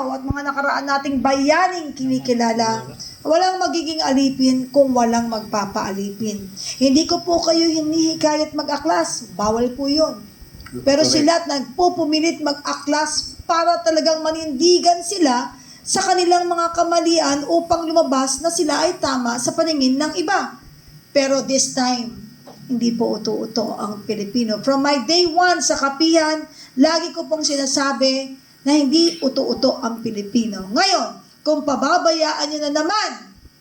araw at mga nakaraan nating bayaning kinikilala, walang magiging alipin kung walang magpapaalipin. Hindi ko po kayo hinihikayat mag-aklas, bawal po yun. Pero sila nagpupumilit mag-aklas para talagang manindigan sila sa kanilang mga kamalian upang lumabas na sila ay tama sa paningin ng iba. Pero this time, hindi po uto-uto ang Pilipino. From my day one sa kapihan, lagi ko pong sinasabi na hindi uto-uto ang Pilipino. Ngayon, kung pababayaan nyo na naman,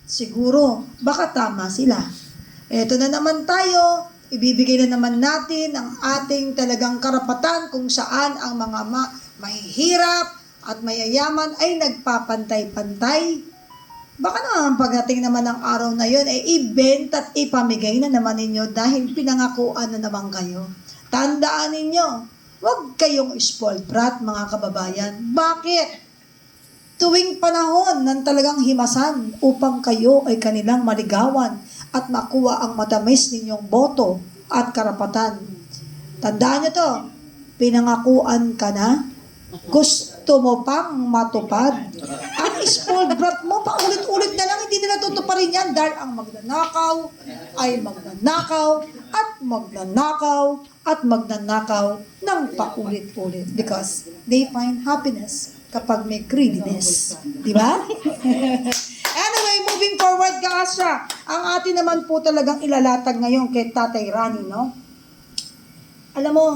siguro, baka tama sila. Eto na naman tayo, ibibigay na naman natin ang ating talagang karapatan kung saan ang mga mahihirap at mayayaman ay nagpapantay-pantay. Baka naman pagdating naman ng araw na yun, ibenta at ipamigay na naman ninyo dahil pinangakuan na naman kayo. Tandaan ninyo, huwag kayong spoiled brat, mga kababayan. Bakit? Tuwing panahon ng talagang himasan upang kayo ay kanilang maligawan at makuha ang matamis ninyong boto at karapatan. Tandaan nyo to, pinangakuan ka na, gusto mo pang matupad. Ang spoiled brat mo, paulit-ulit na lang, hindi nila tutuparin yan dahil ang magnanakaw ay magnanakaw at magnanakaw at magnanakaw ng paulit-ulit because they find happiness kapag may greediness. Di ba? Anyway, moving forward, Kaasra, ang atin naman po talagang ilalatag ngayon kay Tatay Rani, no? Alam mo,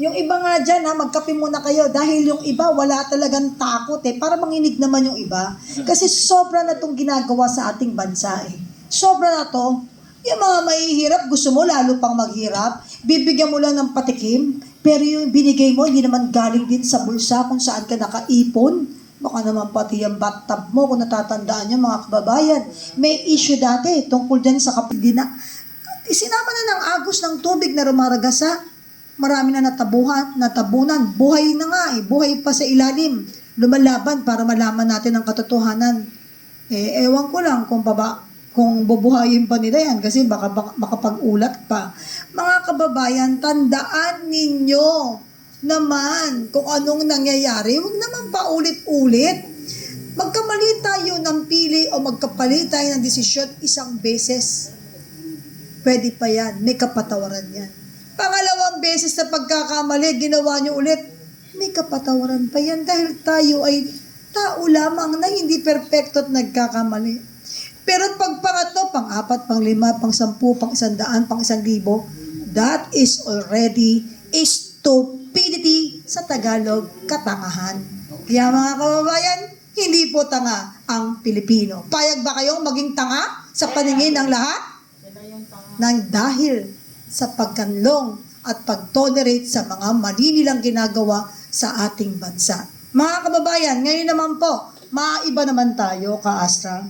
yung iba nga dyan, magkape muna kayo dahil yung iba wala talagang takot para manginig naman yung iba. Kasi sobra na itong ginagawa sa ating bansa Sobra na to. Yung mga mahihirap, gusto mo lalo pang maghirap, bibigyan mo lang ng patikim, pero yung binigay mo, hindi naman galing din sa bulsa kung saan ka nakaipon. Baka naman pati yung bathtub mo, kung natatandaan nyo mga kababayan. May issue dati tungkol din sa kapidina. Isinama na ng agos ng tubig na rumaragasa. Marami na natabunan. Buhay na nga buhay pa sa ilalim. Lumalaban para malaman natin ang katotohanan. Ewan ko lang kung bubuhayin pa nila yan kasi baka pag-ulat pa. Mga kababayan, tandaan ninyo naman kung anong nangyayari. Huwag naman paulit-ulit. Magkamali tayo ng pili o magkapali tayo ng desisyon isang beses. Pwede pa yan. May kapatawaran yan. Pangalawang beses na pagkakamali, ginawa nyo ulit, may kapatawaran pa yan dahil tayo ay tao lamang na hindi perfecto at nagkakamali. Pero pag pangatlo, pang-apat, pang-lima, pang-sampu, pang-100, pang-1,000, that is already stupidity sa Tagalog, katangahan. Kaya mga kababayan, hindi po tanga ang Pilipino. Payag ba kayong maging tanga sa paningin ng lahat? Nang dahil sa pagkanlong at pag-tolerate sa mga mali nilang ginagawa sa ating bansa. Mga kababayan, ngayon naman po, maiba naman tayo, Ka-Astra.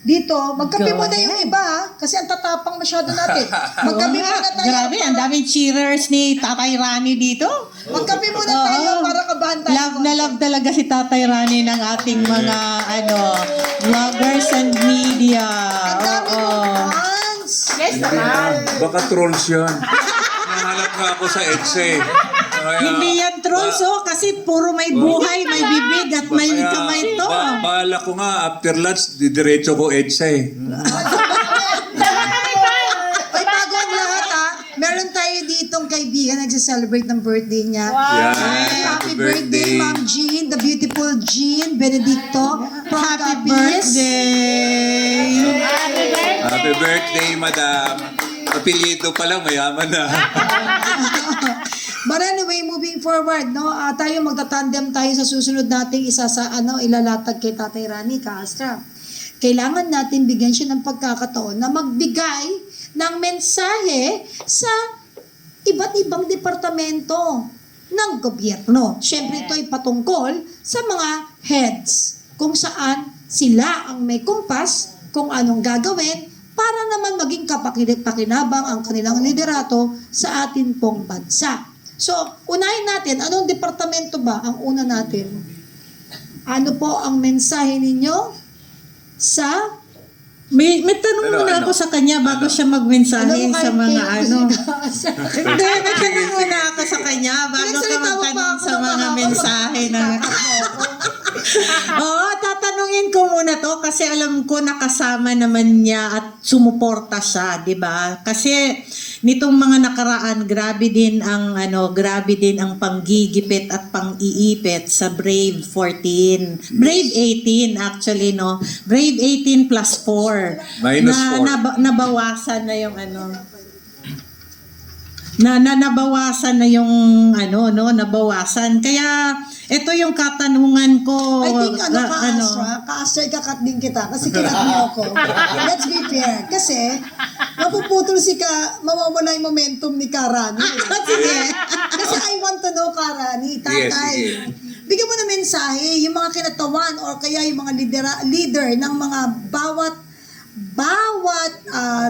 Dito, magkape muna yung iba, kasi ang tatapang masyado natin. Magkape muna tayo. Grabe, ang daming cheerers ni Tatay Rani dito. Magkape muna tayo para kabahan tayo. Love na love talaga si Tatay Rani ng ating mga vloggers and media. Ang dami mong fans. Yes naman. Baka trolls yun. Nahanap nga ako sa EDSA. Hindi yan trolls, kasi puro may buhay, may bibig at may kamay to. Bahala ko nga, after lunch, didiretso ko EDSA Ay, bago ang lahat meron tayo ditong kaibigan nagse-celebrate ng birthday niya. Yeah, Happy birthday, Ma'am Jean, the beautiful Jean Benedicto. Happy birthday! Happy birthday, madam. Apelyido pa lang, mayaman na. But anyway, moving forward, tayo magtatandem tayo sa susunod nating isa sa ilalatag kay Tatay Rani, Ka-Astra. Kailangan natin bigyan siya ng pagkakataon na magbigay ng mensahe sa iba't ibang departamento ng gobyerno. Siyempre, ito ay patungkol sa mga heads, kung saan sila ang may kumpas kung anong gagawin para naman maging kapakipakinabang ang kanilang liderato sa atin pong bansa. So, unahin natin, anong departamento ba ang una natin? Ano po ang mensahe ninyo sa... May tanong muna ako sa kanya bago siya magmensahe sa mga Hindi, may tanong muna ako sa kanya bago ka magtanong sa mga mensahe na... Oo, tatanungin ko muna to kasi alam ko nakasama naman niya at sumuporta siya, 'di ba? Kasi nitong mga nakaraan, grabe din ang panggigipit at pang-iipit sa Brave 14. Brave 18 actually, no. Brave 18 plus 4. Minus 4. Nabawasan na yung nabawasan na yung nabawasan. Kaya ito yung katanungan ko. I think ka-Astra, ikakat din kita kasi kinat mo ako. Let's be fair. Kasi, mapuputol mawawala yung momentum ni Karani. Sige. Kasi I want to know, Karani, tatay. Yes, Bigyan mo na mensahe, yung mga kinatawan or kaya yung mga leader ng mga bawat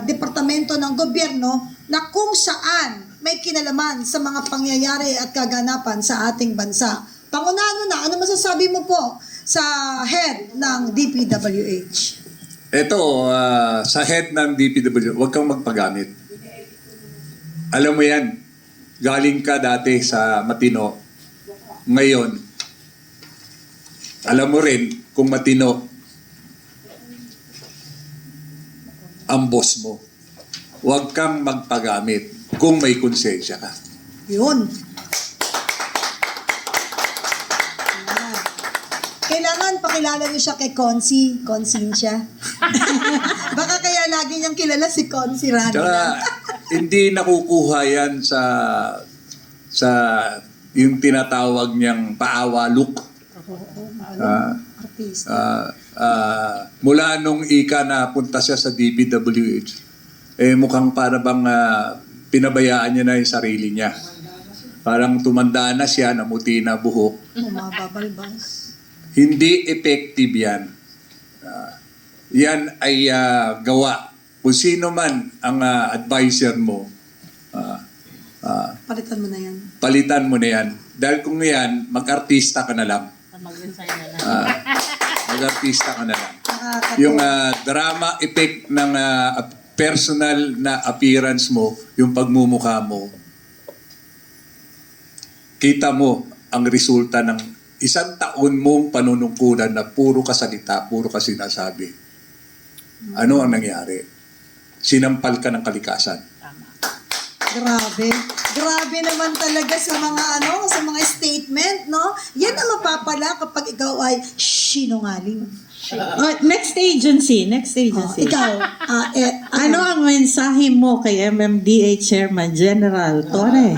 departamento ng gobyerno na kung saan may kinalaman sa mga pangyayari at kaganapan sa ating bansa. Pangunano na, ano masasabi mo po sa head ng DPWH? Ito, sa head ng DPWH, huwag kang magpagamit. Alam mo yan, galing ka dati sa matino. Ngayon, alam mo rin kung matino ang boss mo. Huwag kang magpagamit kung may konsensya ka. Yun. Kailangan pakilala niyo siya kay Conscientia. Baka kaya lagi niyang kilala si Consi Rani. Tsaka, hindi nakukuha yan sa yung tinatawag niyang paawa-look. Artista. Mula nung ika na punta siya sa DPWH, mukhang para bang pinabayaan niya na yung sarili niya. Parang tumanda na siya, namuti na buhok. Mababalbas. Hindi effective yan. Yan ay gawa. Kung sino man ang advisor mo, Palitan mo na yan. palitan mo na yan. Dahil kung yan, mag-artista ka na lang. Mag-artista ka na lang. Yung drama effect ng personal na appearance mo, yung pagmumukha mo, kita mo ang resulta ng 1 taon mong panunungkulan na puro ka salita, puro ka sinasabi. Ano ang nangyari? Sinampal ka ng kalikasan. Grabe. Grabe naman talaga sa mga statement, no? Yan ang mapapala kapag ikaw ay sinungaling. Next agency. Ikaw, Ano ang mensahe mo kay MMDA Chairman General Torre?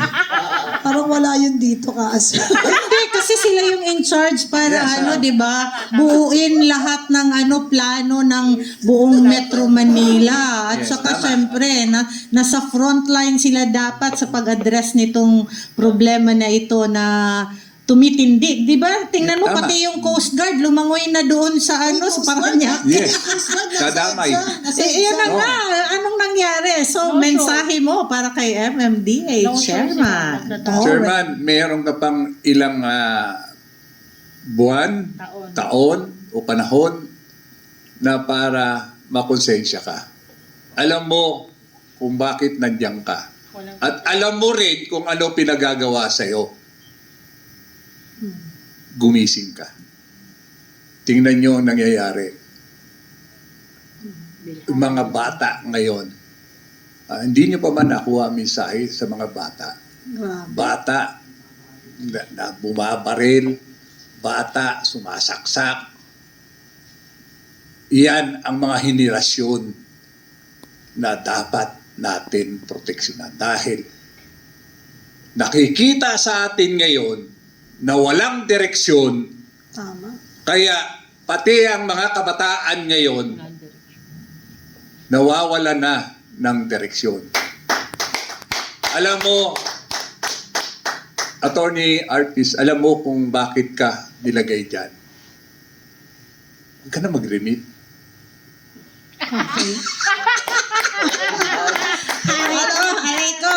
parang wala yun dito, Kaas. Hindi, kasi sila yung in charge para Yes, 'di ba? Buuin lahat ng plano ng buong Metro Manila. At Yes, saka tama. syempre, nasa frontline sila dapat sa pag-address nitong problema na ito na tumitindig, 'di ba? Tingnan mo Tama. pati yung Coast Guard lumangoy na doon sa sa Paranaque. Yes. Kadamay. Yan na nga, anong nangyari? So, mensahe mo para kay MMDA Chairman. Chairman, mayroon ka pang ilang buwan, taon o panahon na para makonsensya ka. Alam mo kung bakit nandiyan ka. At alam mo rin kung ano pinagagawa sa'yo. Gumising ka. Tingnan nyo ang nangyayari. Yung mga bata ngayon, hindi nyo pa man nakuha ang mensahe sa mga bata. Grabe. Bata na bumabaril, bata sumasaksak. Iyan ang mga henerasyon na dapat natin proteksyonan. Dahil nakikita sa atin ngayon na walang direksyon, Tama. kaya pati ang mga kabataan ngayon nawawala na ng direksyon. Alam mo, Attorney Artis, alam mo kung bakit ka nilagay dyan. Huwag ka na mag-remit. Okay. Aray ko.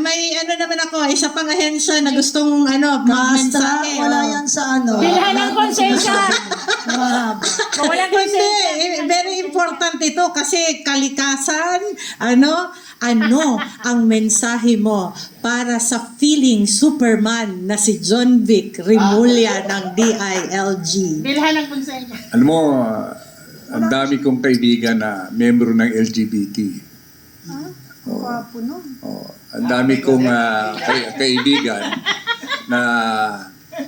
May naman ako, isa pang ahensya na gustong Basta, mensahe. wala yan sa Bilhan ng konsensya. Mahaba. Walang Hindi, konsensya. very important ito kasi kalikasan, Ano ang mensahe mo para sa feeling Superman na si John Vic Rimulya ng DILG? Bilhan ng konsensya. Alam mo, ang dami kong kaibigan na membro ng LGBT. Wapo nun. Oh, ang dami kong kaibigan na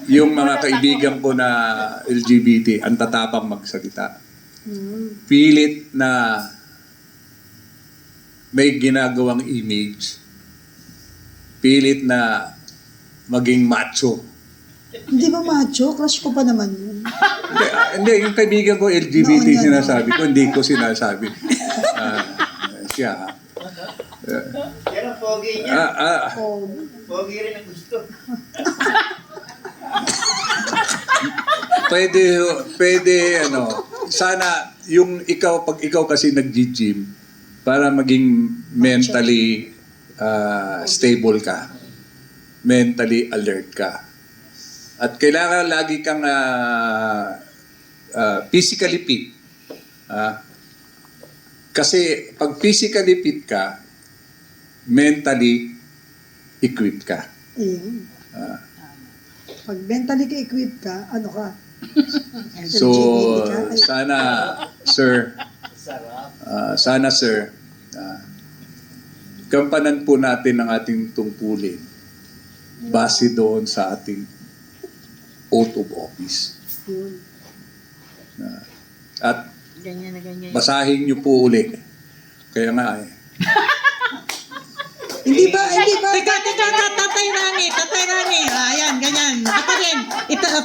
yung mga kaibigan ko na LGBT, ang tatapang magsalita. Pilit na may ginagawang image. Pilit na maging macho. Hindi ba macho? Crush ko pa naman yun. Hindi, yung kaibigan ko LGBT Noon yan, sinasabi ko, hindi ko sinasabi. Siya. Yan ang pogi niya. Oh. Pogi rin ang gusto. Pwede, sana yung pag ikaw kasi nag-gym, para maging mentally stable ka, mentally alert ka. At kailangan lagi kang physically fit. Kasi pag physically fit ka, mentally equipped ka. Ayun. Pag mentally ka-equipped ka, ano ka? So, LGBT ka? Ay, sana sir, gampanan po natin ang ating tungkulin base doon sa ating oath of office. yun. At Ganyan na ganyan. basahin niyo po uli. Kaya nga Hindi ba? Teka, Tatay Rani. Ayan, ganyan. Ako rin.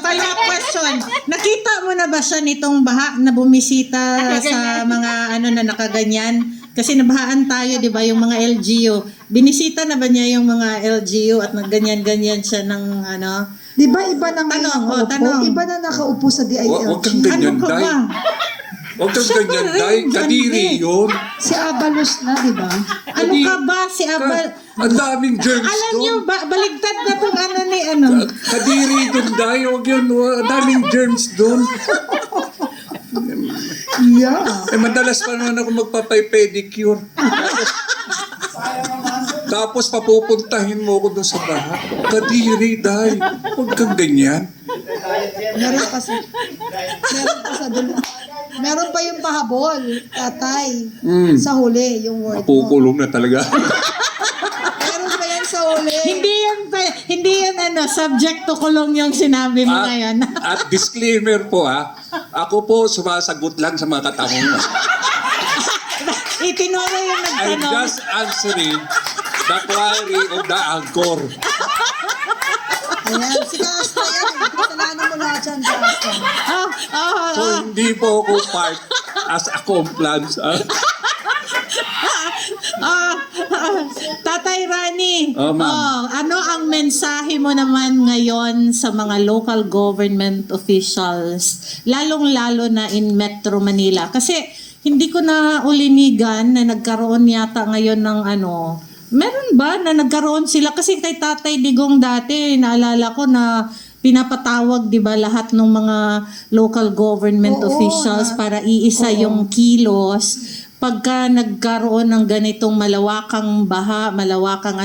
Follow-up question. Nakita mo na ba siya nitong baha na bumisita sa mga na nakaganyan? Kasi nabahaan tayo, di ba, yung mga LGU. Binisita na ba niya yung mga LGU at nagganyan-ganyan siya ng Di ba iba na nga Tanong, nakaupo? tanong. Iba na nakaupo sa Huwag kang DILG. ganyan, Ano ka Day. ba? Huwag kang Siya ganyan, pa rin, Day. John Kadiri Vic. yun. Si Abalos na, di ba? Ano ka ba si Abal? Ang daming germs Alam niyo, doon. baligtad na itong ni Kadiri doon, Day. Huwag yun. Ang daming germs doon. Yeah. Madalas pa naman ako magpapay-pedicure. Tapos papupuntahin mo ako doon sa baha. Kadiri, Day. Huwag kang ganyan. Meron pa sa dulo. Meron pa yung pahabol, tatay, sa huli, yung word mo. Mapukulong na talaga. Meron pa yan sa huli. Hindi yan subject to kulong yung sinabi mo ngayon. At disclaimer po ako po sumasagot lang sa mga katanungan. Itinuro yung I'm nagtanong. just answering the query of the anchor. Ayan, si Castro yan. Kasalanan mo lahat yan, Castro. So hindi po ako part as a compliance. Tatay Rani, Oh, ma'am. ano ang mensahe mo naman ngayon sa mga local government officials, lalong-lalo na in Metro Manila? Kasi hindi ko na ulinigan na nagkaroon yata ngayon ng meron ba na nagkaroon sila? Kasi kay Tatay Digong dati, naalala ko na pinapatawag, di ba, lahat ng mga local government Oo, officials para iisa yung kilos. Pagka nagkaroon ng ganitong malawakang baha, malawakang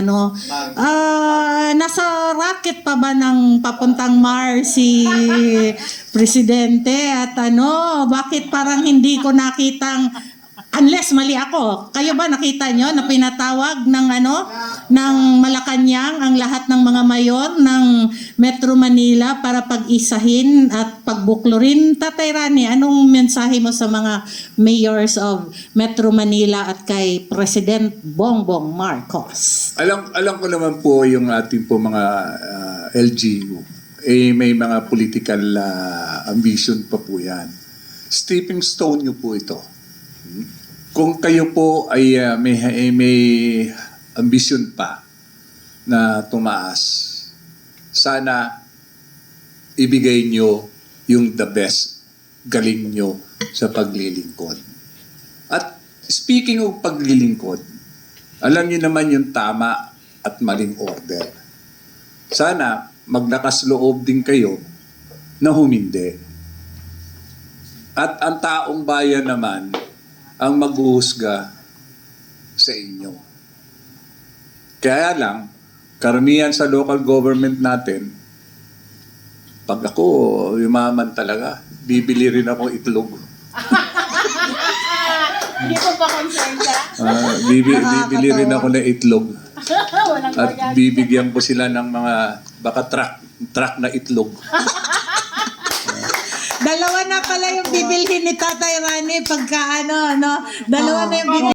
nasa racket pa ba ng papuntang Mars si Presidente at bakit parang hindi ko nakitang, unless mali ako, kayo ba nakita nyo na pinatawag ng ng Malacanang ang lahat ng mga mayor ng Metro Manila para pag-isahin at pagbuklurin? Tatay Rani, anong mensahe mo sa mga mayors of Metro Manila at kay President Bongbong Marcos? Alam ko naman po yung ating po mga LGU. May mga political ambition pa po yan. Stepping stone nyo po ito. Kung kayo po ay may ambisyon pa na tumaas, sana ibigay nyo yung the best galing nyo sa paglilingkod. At speaking of paglilingkod, alam nyo naman yung tama at maling order. Sana maglakas loob din kayo na humindi. At ang taong bayan naman ang maghuhusga sa inyo. Kaya lang, karamihan sa local government natin, pag ako yumaman talaga, bibili rin ako itlog. Hindi ko pa konsensya. Bibili rin ako ng itlog. Walang At bayan. bibigyan ko sila ng mga baka truck na itlog. Dalawa na pala yung bibilhin ni Tatay Rani pagka ano, no? Dalawa na yung bibilhin.